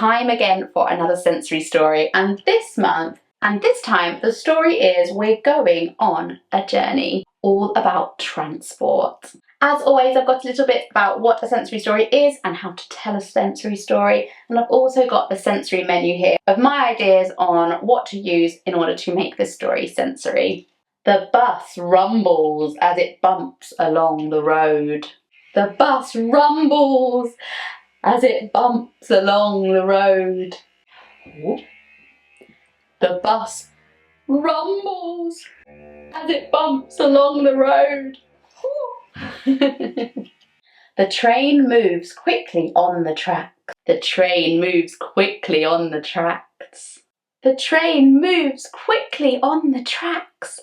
time again for another sensory story, and this time the story is we're going on a journey all about transport. As always, I've got a little bit about what a sensory story is and how to tell a sensory story, and I've also got the sensory menu here of my ideas on what to use in order to make this story sensory. The bus rumbles as it bumps along the road. The bus rumbles as it bumps along the road. The bus rumbles as it bumps along the road. The train moves quickly on the track. The train moves quickly on the tracks. The train moves quickly on the tracks.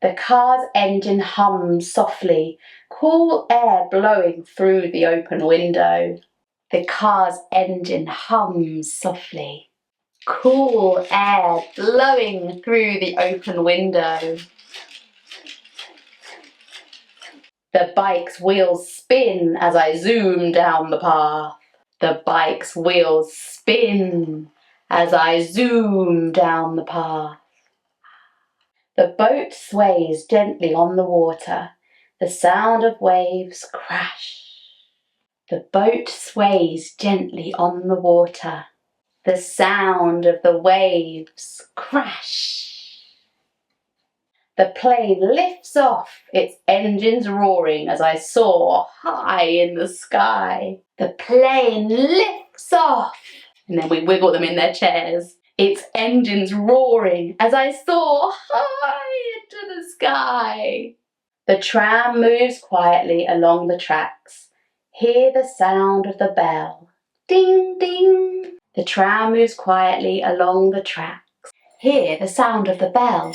The car's engine hums softly, cool air blowing through the open window. The car's engine hums softly, cool air blowing through the open window. The bike's wheels spin as I zoom down the path. The bike's wheels spin as I zoom down the path. The boat sways gently on the water. The sound of waves crash. The boat sways gently on the water. The sound of the waves crash. The plane lifts off, its engines roaring as I soar high in the sky. The plane lifts off, and then we wiggle them in their chairs. Its engines roaring as I soar high into the sky. The tram moves quietly along the tracks. Hear the sound of the bell. Ding, ding. The tram moves quietly along the tracks. Hear the sound of the bell.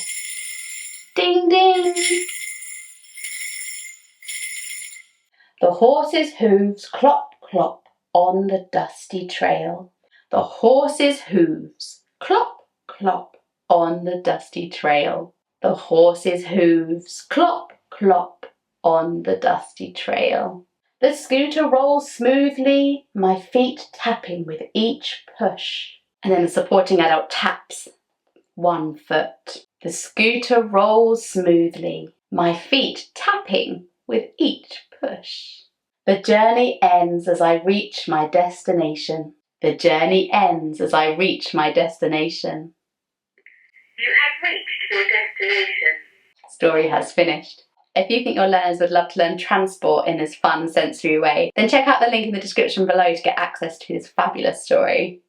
Ding, ding. The horse's hooves clop, clop on the dusty trail. The horse's hooves clop, clop on the dusty trail. The horse's hooves clop, clop on the dusty trail. The scooter rolls smoothly, my feet tapping with each push. And then the supporting adult taps one foot. The scooter rolls smoothly, my feet tapping with each push. The journey ends as I reach my destination. The journey ends as I reach my destination. You have reached your destination. Story has finished. If you think your learners would love to learn transport in this fun, sensory way, then check out the link in the description below to get access to this fabulous story.